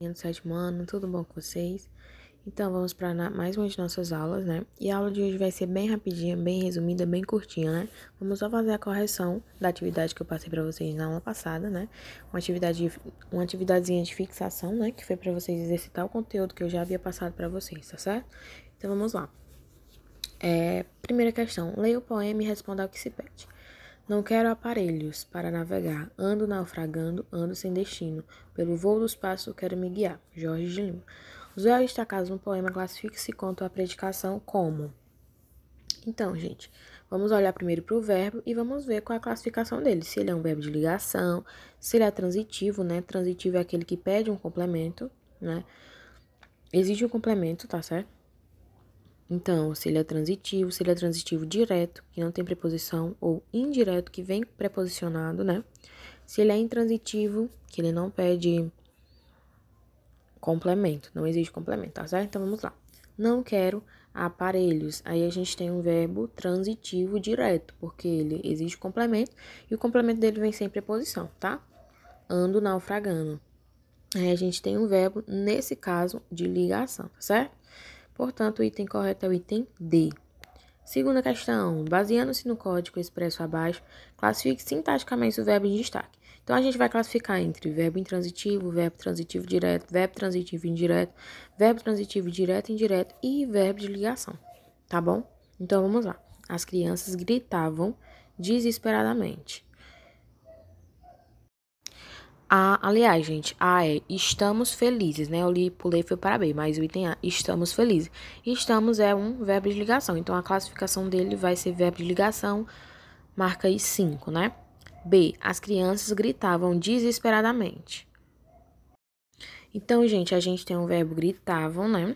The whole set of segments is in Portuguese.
Do sétimo ano, tudo bom com vocês? Então, vamos para mais uma de nossas aulas, né? E a aula de hoje vai ser bem rapidinha, bem resumida, bem curtinha, né? Vamos só fazer a correção da atividade que eu passei para vocês na aula passada, né? Uma atividadezinha de fixação, né? Que foi para vocês exercitar o conteúdo que eu já havia passado para vocês, tá certo? Então, vamos lá. Primeira questão. Leia o poema e responda ao que se pede. Não quero aparelhos para navegar, ando naufragando, ando sem destino. Pelo voo dos passos quero me guiar. Jorge de Lima. Os verbos destacados no poema classificam-se quanto à predicação como. Então, gente, vamos olhar primeiro para o verbo e vamos ver qual é a classificação dele. Se ele é um verbo de ligação, se ele é transitivo, né? Transitivo é aquele que pede um complemento, né? Existe um complemento, tá certo? Então, se ele é transitivo direto, que não tem preposição, ou indireto, que vem preposicionado, né? Se ele é intransitivo, que ele não pede complemento, não existe complemento, tá certo? Então, vamos lá. Não quero aparelhos. Aí a gente tem um verbo transitivo direto, porque ele existe complemento, e o complemento dele vem sem preposição, tá? Ando naufragando. Aí a gente tem um verbo, nesse caso, de ligação, tá certo? Portanto, o item correto é o item D. Segunda questão. Baseando-se no código expresso abaixo, classifique sintaticamente o verbo em destaque. Então, a gente vai classificar entre verbo intransitivo, verbo transitivo direto, verbo transitivo indireto, verbo transitivo direto e indireto e verbo de ligação. Tá bom? Então, vamos lá. As crianças gritavam desesperadamente. Aliás, gente, A é estamos felizes, né? Eu pulei, foi para B, mas o item A, estamos felizes. Estamos é um verbo de ligação, então a classificação dele vai ser verbo de ligação, marca aí 5, né? B, as crianças gritavam desesperadamente. Então, gente, a gente tem o verbo gritavam, né?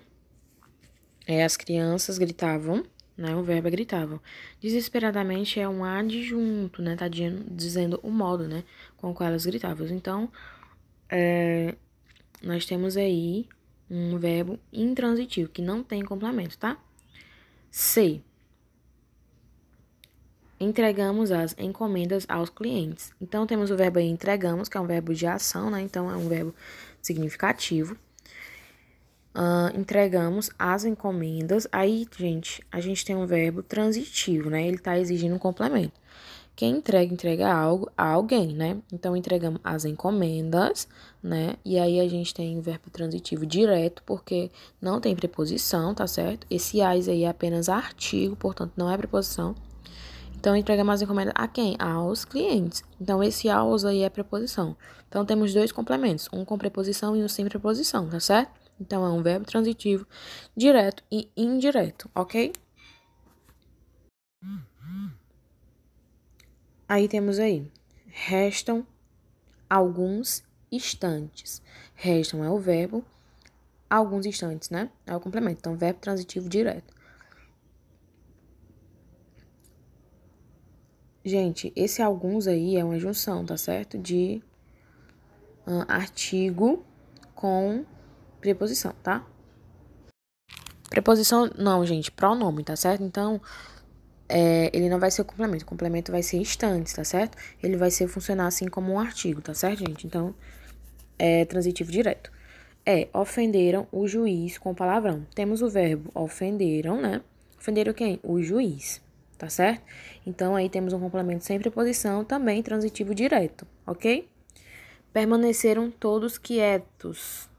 As crianças gritavam, né? O verbo é gritavam. Desesperadamente é um adjunto, né? Tá dizendo o modo, né? Com o qual elas gritavam. Então, nós temos aí um verbo intransitivo, que não tem complemento, tá? C. Entregamos as encomendas aos clientes. Então, temos o verbo aí entregamos, que é um verbo de ação, né? Então, é um verbo significativo. Entregamos as encomendas. Aí, gente, a gente tem um verbo transitivo, né? Ele tá exigindo um complemento. Quem entrega algo a alguém, né? Então, entregamos as encomendas, né? E aí, a gente tem o verbo transitivo direto, porque não tem preposição, tá certo? Esse as aí é apenas artigo, portanto, não é preposição. Então, entregamos as encomendas a quem? Aos clientes. Então, esse aos aí é preposição. Então, temos dois complementos, um com preposição e um sem preposição, tá certo? Então, é um verbo transitivo direto e indireto, ok? Aí temos aí, restam alguns instantes. Restam é o verbo, alguns instantes, né? É o complemento, então verbo transitivo direto. Gente, esse alguns aí é uma junção, tá certo? De artigo com preposição, tá? Preposição, não, gente, pronome, tá certo? Então, ele não vai ser o complemento vai ser instantes, tá certo? Ele vai funcionar assim como um artigo, tá certo, gente? Então, é transitivo direto. Ofenderam o juiz com palavrão. Temos o verbo ofenderam, né? Ofenderam quem? O juiz, tá certo? Então, aí temos um complemento sem preposição, também transitivo direto, ok? Permaneceram todos quietos.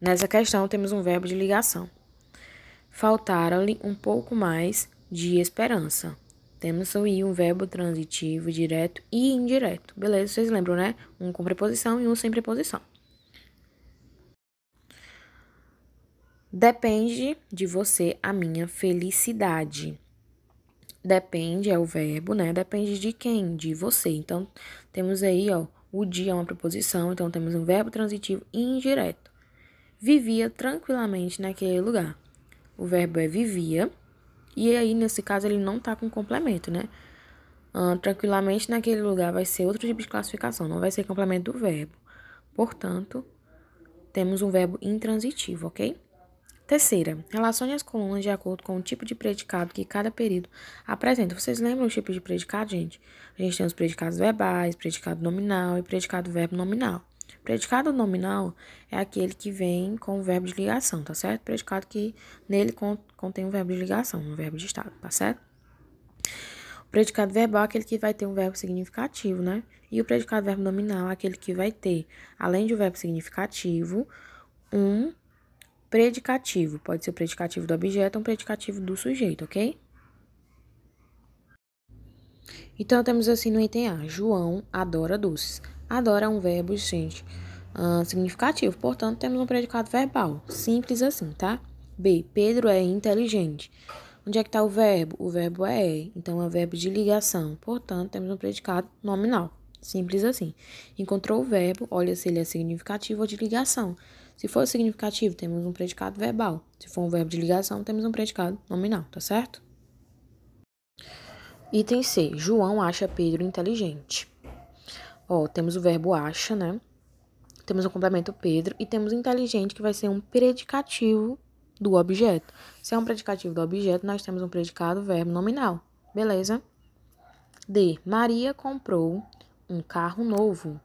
Nessa questão, temos um verbo de ligação. Faltaram-lhe um pouco mais de esperança. Temos aí um verbo transitivo direto e indireto. Beleza? Vocês lembram, né? Um com preposição e um sem preposição. Depende de você a minha felicidade. Depende é o verbo, né? Depende de quem? De você. Então, temos aí, ó, o de é uma preposição, então temos um verbo transitivo e indireto. Vivia tranquilamente naquele lugar. O verbo é vivia, e aí, nesse caso, ele não tá com complemento, né? Tranquilamente naquele lugar vai ser outro tipo de classificação, não vai ser complemento do verbo. Portanto, temos um verbo intransitivo, ok? Terceira, relacione as colunas de acordo com o tipo de predicado que cada período apresenta. Vocês lembram os tipos de predicado, gente? A gente tem os predicados verbais, predicado nominal e predicado verbo nominal. Predicado nominal é aquele que vem com o verbo de ligação, tá certo? Predicado que nele contém um verbo de ligação, um verbo de estado, tá certo? O predicado verbal é aquele que vai ter um verbo significativo, né? E o predicado verbo nominal é aquele que vai ter, além de um verbo significativo, um predicativo. Pode ser o predicativo do objeto ou um predicativo do sujeito, ok? Então, temos assim no item A, João adora doces. Adora é um verbo, gente, significativo, portanto, temos um predicado verbal. Simples assim, tá? B, Pedro é inteligente. Onde é que está o verbo? O verbo é, então é um verbo de ligação, portanto, temos um predicado nominal. Simples assim. Encontrou o verbo, olha se ele é significativo ou de ligação. Se for significativo, temos um predicado verbal. Se for um verbo de ligação, temos um predicado nominal, tá certo? Item C. João acha Pedro inteligente. Ó, temos o verbo acha, né? Temos o complemento Pedro e temos inteligente, que vai ser um predicativo do objeto. Se é um predicativo do objeto, nós temos um predicado verbo nominal. Beleza? D. Maria comprou um carro novo.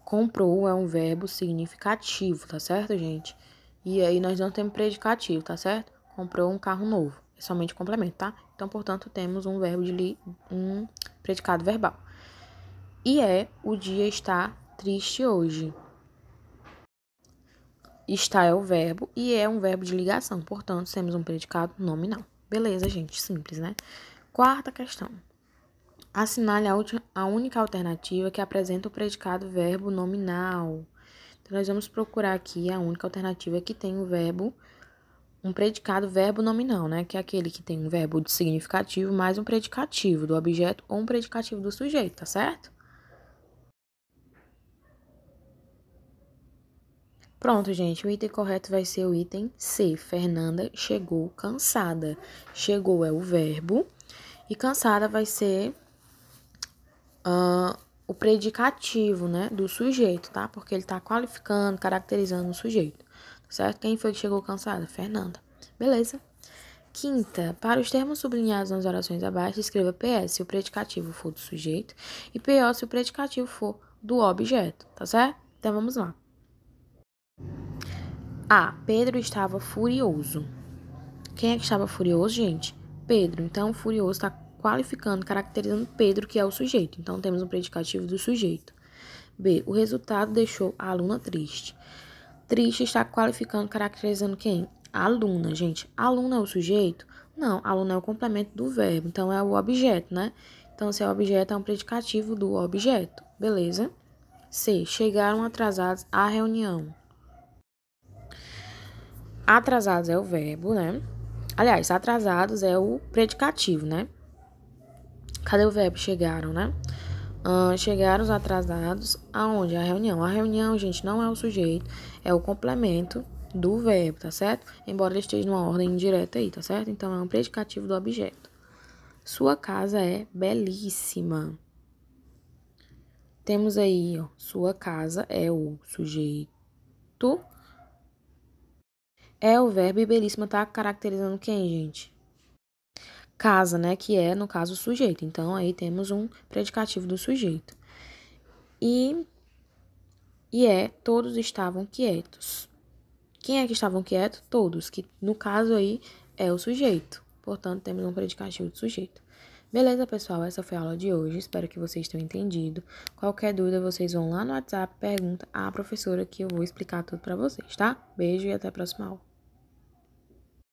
Comprou é um verbo significativo, tá certo, gente? E aí nós não temos predicativo, tá certo? Comprou um carro novo. É somente complemento, tá? Então, portanto, temos um verbo um predicado verbal. E o dia está triste hoje. Está é o verbo e é um verbo de ligação, portanto, temos um predicado nominal. Beleza, gente? Simples, né? Quarta questão. Assinale a única alternativa que apresenta o predicado verbo nominal. Então, nós vamos procurar aqui a única alternativa que tem o verbo, um predicado verbo nominal, né? Que é aquele que tem um verbo de significativo mais um predicativo do objeto ou um predicativo do sujeito, tá certo? Pronto, gente, o item correto vai ser o item C. Fernanda chegou cansada. Chegou é o verbo e cansada vai ser o predicativo, né, do sujeito, tá? Porque ele tá qualificando, caracterizando o sujeito, certo? Quem foi que chegou cansada? Fernanda. Beleza. Quinta, para os termos sublinhados nas orações abaixo, escreva PS se o predicativo for do sujeito e PO se o predicativo for do objeto, tá certo? Então, vamos lá. A. Pedro estava furioso. Quem é que estava furioso, gente? Pedro. Então, furioso está qualificando, caracterizando Pedro, que é o sujeito. Então, temos um predicativo do sujeito. B. O resultado deixou a aluna triste. Triste está qualificando, caracterizando quem? A aluna, gente. A aluna é o sujeito? Não, a aluna é o complemento do verbo. Então, é o objeto, né? Então, se é o objeto, é um predicativo do objeto. Beleza? C. Chegaram atrasados à reunião. Atrasados é o verbo, né? Aliás, atrasados é o predicativo, né? Cadê o verbo? Chegaram, né? Chegaram os atrasados aonde? A reunião. A reunião, gente, não é o sujeito, é o complemento do verbo, tá certo? Embora ele esteja numa ordem indireta aí, tá certo? Então, é um predicativo do objeto. Sua casa é belíssima. Temos aí, ó, sua casa é o sujeito. É o verbo e belíssima tá caracterizando quem, gente? Casa, né? Que é, no caso, o sujeito. Então, aí temos um predicativo do sujeito. E todos estavam quietos. Quem é que estavam quietos? Todos, que no caso aí é o sujeito. Portanto, temos um predicativo do sujeito. Beleza, pessoal? Essa foi a aula de hoje. Espero que vocês tenham entendido. Qualquer dúvida, vocês vão lá no WhatsApp, pergunta à professora que eu vou explicar tudo pra vocês, tá? Beijo e até a próxima aula.